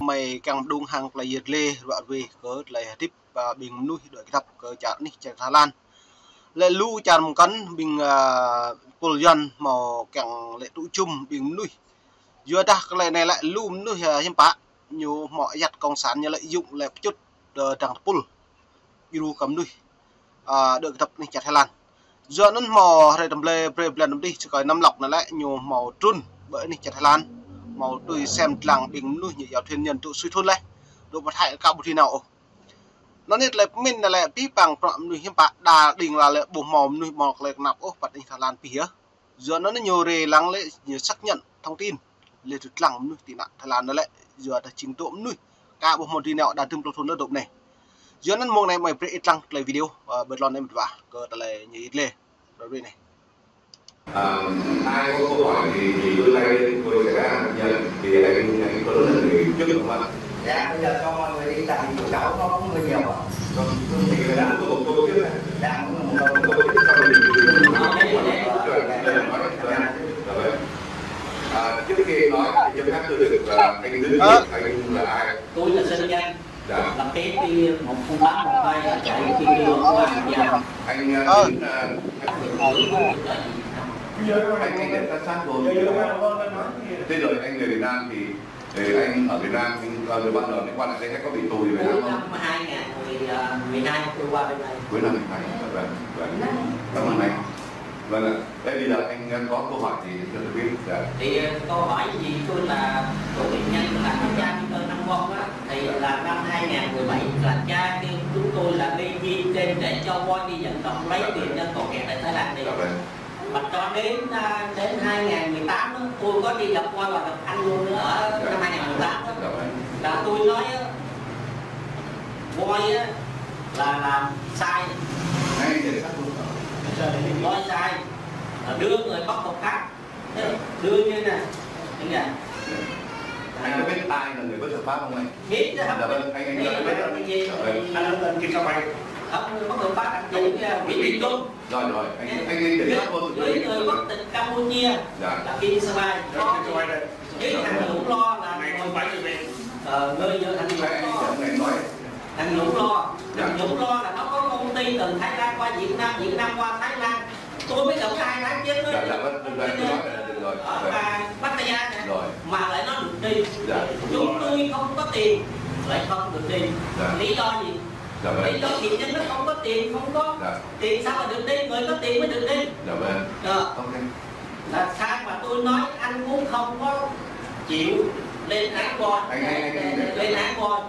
mày càng đung hàng là nhiệt lê và về cỡ lại tiếp bình nuôi đợi tập cỡ chặt ní chặt Thái Lan lệ lu chặt một cắn bình pol dân màu càng lệ tụ chung bình nuôi vừa ta cái này này lại lu nuôi hiếm bạ nhiều mọi giặt công sản như lợi dụng lại chút chẳng pol iru cầm nuôi đợi tập ní chặt Thái Lan giờ nó màu hay đầm lê lần đi chỉ còn năm lọc là lại nhiều màu trun bởi ní chặt Thái Lan màu tôi xem làng bình nuôi nhiều thuyền nhân tụ suy thôn lại độ mặt hại cao một thì nào nó nhất là mình là lại bí bằng trộm nuôi hiếm bạc đà đình là lại bộ màu nuôi mọc lại nạp ô bật đi Thái Lan pía giờ nó nhiều rề lắng lệ nhiều xác nhận thông tin lệ thực lăng nuôi tị nạn Thái Lan nó lại giờ là chính tộm nuôi cả bộ một thì nào đạt từng thôn đất độc này giờ nó mong này mày pre ít lăng lại video bật lon này một vả cơ lại như ít lệ rồi này ai có câu hỏi thì tôi đây tôi sẽ nhận thì anh có rất là người trước của mình. Dạ bây giờ cho mọi người đi tại vì cháu nó cũng hơi nhiều ạ. Vâng, thì người đã có một câu trước này. Dạ cũng là một câu trước sau thì trước khi nói thì cho phép tôi được anh đứng anh là ai? Tôi là Sơn Danh. Dạ. Là kế đi 10812 chạy khi đi qua nhà. Anh để sát rồi. Thế rồi anh người Việt Nam thì anh ở Việt Nam người bạn đời qua lại đây có bị tù gì Việt Nam không? Năm 2012 tôi qua bên này. Cuối năm 2012. Vâng. Cảm ơn anh. Vâng ạ. Đây bây giờ anh có câu hỏi gì cho tôi biết? Dạ. Thì câu hỏi gì tôi là của bệnh nhân là cha chúng tôi năm con á, thì là năm 2017 là cha kêu chúng tôi là đi di trên để cho voi đi vận động lấy tiền nhân còn kẹt tại Thái Lan đi. Mà cho đến 2018 đó, tôi có đi gặp voi và gặp anh luôn nữa ở năm 2018 đó. Là tôi nói voi là làm sai. Voi sai đưa người bắt một khác đưa như nè anh có biết ai là người bất hợp pháp không anh? Biết chứ không? Dạ vâng, anh biết cái gì? Anh lên kia sao bay? Không, người bất hợp pháp anh chỉ Nguyễn Thị Trung. Rồi, anh để sát luôn. Với người quốc tịch Campuchia là Kim Sa Bai. Với thằng Lũng Lo là nơi giờ thằng Lũng Lo. Thằng Lũng Lo là nó có công ty từ Thái Lan qua Việt Nam qua Thái Lan. Tôi mới gặp 2 tháng trước đó. Dạ, vâng, được rồi. Ở Pattaya nè. Rồi. Mà lại nó được đi. Dạ. Chúng tôi không có tiền lại không được đi. Dạ. Lý do gì? Dạ vâng. Lý do thì nhân nó không có tiền, không có tiền sao mà được đi, người có tiền mới được đi. Dạ vâng. Ok. Là sao mà tôi nói anh cũng không có chịu lên án voi, lên án voi.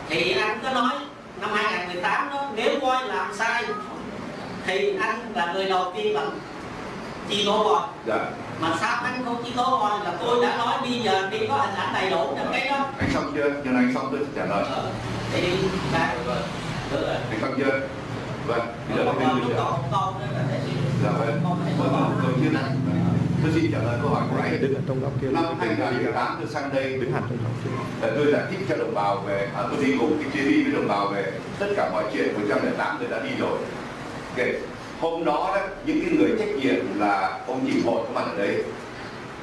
Thì anh có nói năm 2018 đó, nếu voi làm sai thì anh là người đầu tiên bằng chi tố voi. Dạ. Mà sao anh không chi tố voi là tôi đã nói bây giờ đi có hình ảnh đầy đủ trong cái đó. Anh xong chưa? Giờ này anh xong tôi sẽ trả lời. Thì anh xong chưa? Vâng. Bây giờ tôi biết rồi. Dạ vâng. Tôi chưa này. Tôi xin trả lời câu hỏi của anh. Năm 2018 tôi sang đây tôi giải thích cho đồng bào về, tôi đi cùng cái chuyến đi với đồng bào về tất cả mọi chuyện 108 tôi đã đi rồi. Okay. Hôm đó những cái người trách nhiệm là ông Trịnh Hội có mặt ở đấy.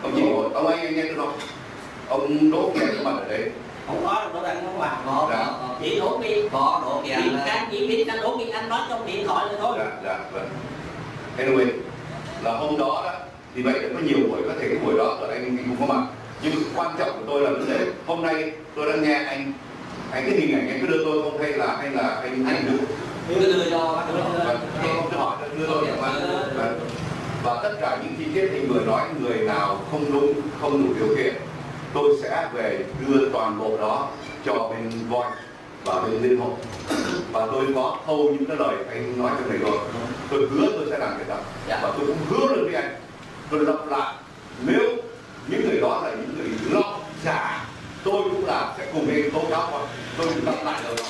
Ông Trịnh Hội, ông anh nghe tôi không? Ông Đỗ Kiệt có mặt ở đấy. Không có Đỗ Đặng không mặt. Chỉ Đỗ Kiệt. Có Đỗ Kiệt. Chỉ biết anh Đỗ Kiệt anh nói trong điện thoại rồi thôi. Dạ, vâng. Anyway, là hôm đó thì vậy có nhiều buổi, có thể cái buổi đó rồi anh cũng có mặt. Nhưng quan trọng của tôi là vấn đề hôm nay tôi đã nghe anh cái hình ảnh anh cứ đưa tôi không hay là anh đưa cho tôi hỏi đưa tôi và tất cả những chi tiết anh vừa nói người nào không đúng không đủ điều kiện tôi sẽ về đưa toàn bộ đó cho bên voi và bên liên hội và tôi có thâu những cái lời anh nói trong này rồi tôi hứa tôi sẽ làm việc đó và tôi cũng hứa luôn với anh tôi lặp lại nếu những người đó là những người lọc giả tôi cũng là sẽ cùng anh tố cáo con tôi lặp lại lời đó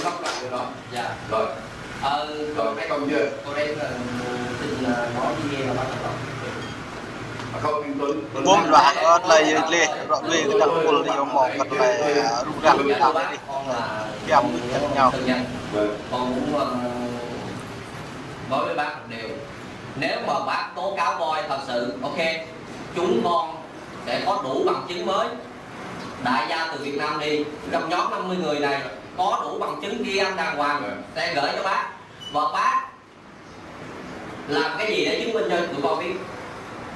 lắp lại đó. Dạ. Rồi. Rồi mấy con chưa? Cô đây là xin nói đi nghe là bắt đầu. Không anh Tuấn. Buông loạt lại lê rõ về cái thằng pol đi ông mỏ cật lại rung răng cái đám đi. Kéo nhận nhau. Con cũng nói với bác một điều. Nếu mà bác tố cáo voi thật sự, ok, chúng con sẽ có đủ bằng chứng mới. Đại gia từ Việt Nam đi, trong nhóm 50 người này có đủ bằng chứng ghi âm đàng hoàng sẽ gửi cho bác. Và bác làm cái gì để chứng minh cho tụi con biết?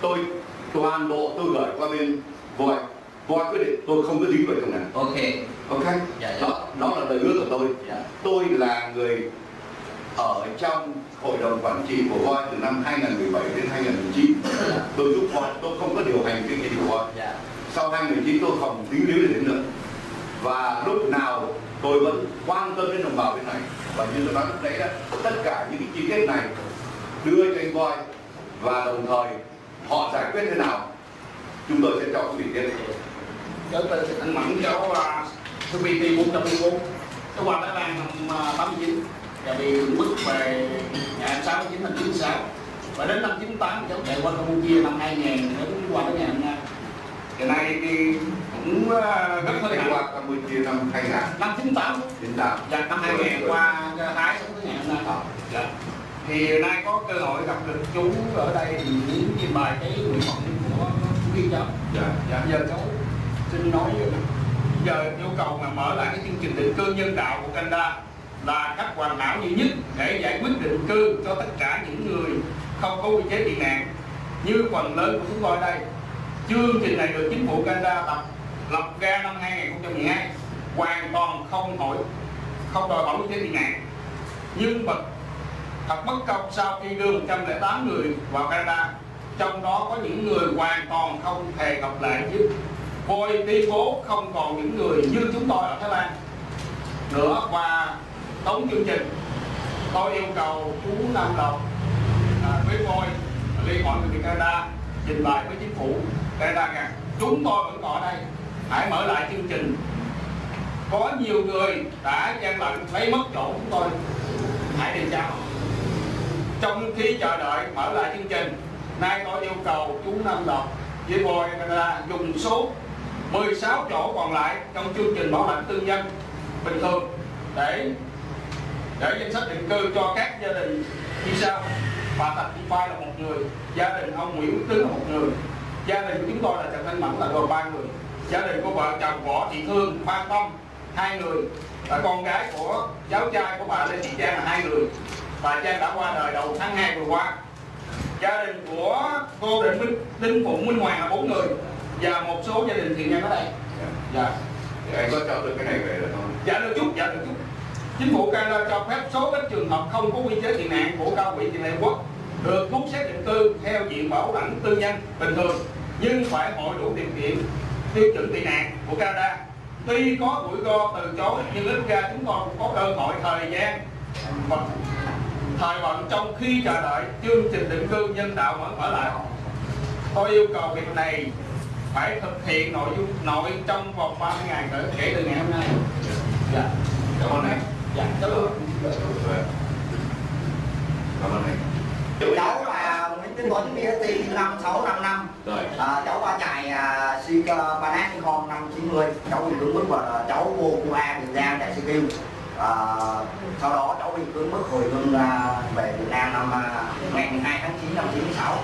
Tôi toàn bộ tôi gửi qua bên Voi. Voi quyết định, tôi không có dính vào trong này. Ok. Dạ. Đó là lời hứa của tôi. Dạ. Tôi là người ở trong hội đồng quản trị của Voi từ năm 2017 đến 2019. Dạ. Tôi giúp Voi, tôi không có điều hành cái gì của Voi. Dạ. Sau 2019 tôi không dính líu đến nữa. Và lúc nào tôi vẫn quan tâm đến đồng bào bên này. Và như tôi nói lúc nãy đó, tất cả những cái chi tiết này đưa cho anh Voi và đồng thời họ giải quyết thế nào chúng tôi sẽ cho quý vị biết. Cháu tên anh Mẫn, cháu CPT 404, cháu qua Thái Lan năm 89 và bị bức về ngày 69 năm 96 và đến năm 98 cháu chạy qua Campuchia năm 2000 đến qua tới ngày hôm nay. Hiện nay thì cũng rất hơi qua Campuchia năm 2000, năm 98 và năm 2000 qua Thái sống tới ngày hôm nay. Dạ. Thì nay có cơ hội gặp được chú ở đây thì muốn trình bày cái nguyện vọng của chú Ghi cháu. Dạ. Giờ cháu xin nói giờ yêu cầu mà mở lại cái chương trình định cư nhân đạo của Canada là cách hoàn hảo duy nhất để giải quyết định cư cho tất cả những người không có quy chế tị nạn như phần lớn của chúng tôi ở đây. Chương trình này được chính phủ Canada lập ra năm 2012, hoàn toàn không đòi hỏi quy chế tị nạn. Nhưng mà thật bất công sau khi đưa 108 người vào Canada, trong đó có những người hoàn toàn không hề gặp lại với Voi đi phố, không còn những người như chúng tôi ở Thái Lan nữa. Và tống chương trình tôi yêu cầu chú Nam Lộc với Voi Liên hội người Việt Canada trình bày với chính phủ Canada rằng chúng tôi vẫn còn ở đây, hãy mở lại chương trình. Có nhiều người đã gian lận lấy mất chỗ chúng tôi, hãy điều tra. Trong khi chờ đợi mở lại chương trình, nay tôi yêu cầu chú Nam Lộc với Voi Canada dùng số 16 chỗ còn lại trong chương trình bảo lãnh tư nhân bình thường để danh sách định cư cho các gia đình như sau. Bà Thạch Thị Phai là một người, gia đình ông Nguyễn Quốc Tứ là một người, gia đình của chúng tôi là Trần Thanh Mẫn là gồm 3 người, gia đình của vợ chồng Võ Thị Thương, Phan Tâm 2 người, và con gái của cháu trai của bà Lê Thị Trang là 2 người. Bà Trang đã qua đời đầu tháng 2 vừa qua. Gia đình của cô Đinh Phụng Minh Hoàng là 4 người và một số gia đình thiện nhân ở đây. Dạ. Thì anh có cho được cái này về được không? Dạ được chút. Chính phủ Canada cho phép số các trường hợp không có quy chế tị nạn của cao ủy tị nạn quốc được rút xét định cư theo diện bảo lãnh tư nhân bình thường, nhưng phải hội đủ điều kiện tiêu chuẩn tị nạn của Canada. Tuy có rủi ro từ chối nhưng ít ra chúng tôi có cơ hội thời gian và thời vận trong khi chờ đợi chương trình định cư nhân đạo vẫn mở lại. Tôi yêu cầu việc này phải thực hiện nội trong vòng 30 ngày kể từ ngày hôm nay. Dạ. Cảm ơn anh. Dạ. Cảm ơn anh. Cháu là Nguyễn Tiến Tuấn, BST 5655. Cháu qua trại Banat Con năm 90. Cháu bị cưỡng bức và cháu vô Cuba, Tiền Giang trại CQ. Sau đó cháu bị cưỡng bức hồi hương về Việt Nam năm ngày 12 tháng 9 năm 96.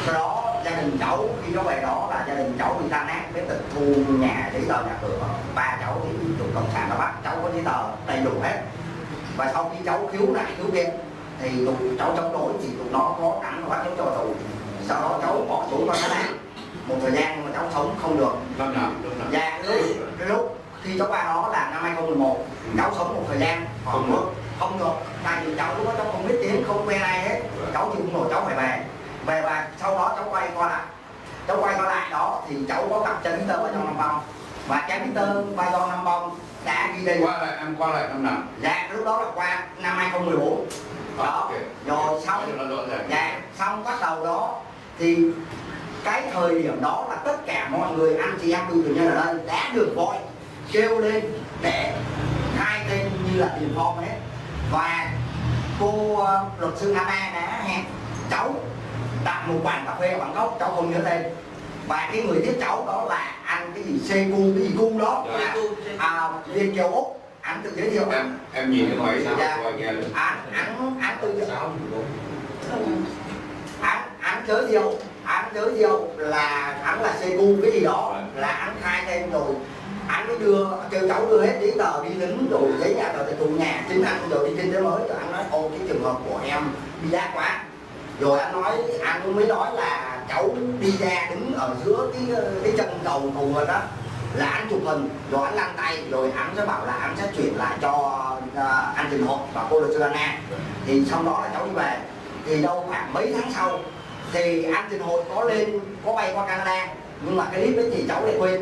Sau đó gia đình cháu khi cháu về đó là gia đình cháu bị tan nát, với tịch thu nhà, giấy tờ nhà cửa. Ba cháu thì bị tụi cộng sản đã bắt, cháu có giấy tờ đầy đủ hết. Và sau khi cháu khiếu nại khiếu kiện thì tụi cháu chống đối thì tụi nó có cắn và bắt cháu cho tù. Sau đó cháu bỏ trốn qua Thái Lan một thời gian mà cháu sống không được. Năm nào? Dạ, lúc khi cháu qua đó là năm 2011, cháu sống một thời gian không được, tại vì cháu lúc đó cháu không biết tiếng, không quen ai hết, cháu chịu không nổi, cháu phải về và sau đó cháu quay qua lại đó thì cháu có gặp Trần Peter Ba Giòn Nam Bông, và Trần Peter Ba Giòn Nam Bông đã ghi đây. Em qua lại năm nào? Dạ, lúc đó là qua năm 2014 đó. Rồi xong bắt đầu đó thì cái thời điểm đó là tất cả mọi người anh chị em cư dân ở đây đã được Voi kêu lên để khai tên như là tiền form hết, và cô luật sư Anna đã hẹn cháu đặt một quán cà phê ở Bangkok, cháu không nhớ tên, và cái người tiếp cháu đó là anh cái gì Seku cái gì Cung đó, Liên Kiều Úc, anh tự giới thiệu. Em nhìn cái máy sao coi nghe được. Anh tự giới thiệu, anh anh giới thiệu là anh là Secu cái gì đó, là anh khai thêm rồi anh mới kêu cháu đưa hết giấy tờ đi lính rồi giấy nhà tờ tù nhà, chính anh rồi đi kinh tế mới, rồi anh nói ô cái trường hợp của em bi đát quá, rồi anh mới nói là cháu đi ra đứng ở giữa cái chân cầu vượt đó, là anh chụp hình rồi anh lăn tay, rồi anh sẽ bảo là anh sẽ chuyển lại cho anh Trình Hột và cô luật sư Anna. Thì sau đó là cháu đi về, thì đâu khoảng mấy tháng sau thì anh Trình Hột có bay qua Canada, nhưng mà cái clip ấy thì cháu lại quên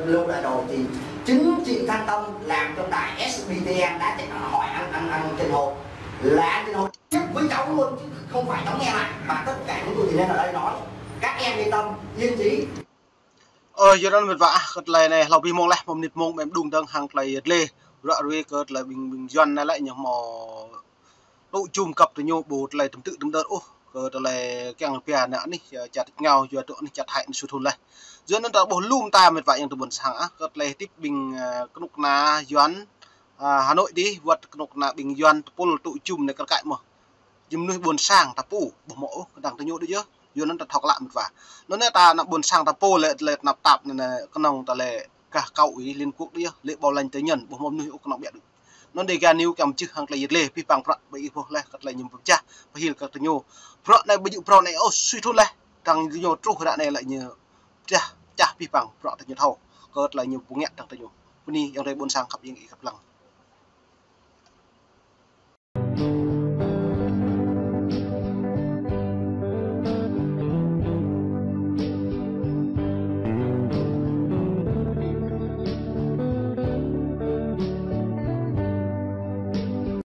lưu lại rồi. Thì chính chị Thanh Tâm làm trong đài SBTN đã hỏi anh Trình Hột, là anh Trình Hột với cháu luôn chứ không phải cháu nghe lại, mà tất cả những người thì nên ở đây nói các em yên tâm yên trí. Giờ đó mình vả cất lại nàyเราbị mong lại một nít mong em đùng đang hàng lại lê rõ rồi cất lại bình doan lại nhở mò tụ chùm cặp từ nhau bột lại tầm tự tầm đợt ô cất lại cái hàng pia nè ní chặt ngào giờ tụ ní chặt hại sụt thôn lại giờ nó đã bổ lùm ta mình vả yang từ buồn sáng cất lại tiếp bình cái nục na doan Hà Nội đi vật cái nục na bình doan pol tụ chùm này cất cãi mà chùm nuôi buồn sang ta phủ bỏ mẫu đằng từ nhau đấy chứ giờ nó thật lạ một vả nó nè ta buồn sang ta po lệ nạp tạp này con nòng ta lệ cả cậu ý liên quốc đi lệ bao lành tới nhận bộ môn nuôi con nòng bẹ được nó để gan níu cầm chữ hàng lại lệ pi bằng phật bị phô lệ cắt lại nhầm phật cha và hiểu cắt nhau phật này bây giờ phật này ô suy thôn lệ thằng nhau trúc cái này lại như cha pi bằng phật tự nhiên thâu cắt lại nhiều bụng nhẹ thằng tự nhiên bên này yang đây buồn sang khắp những ý khắp lăng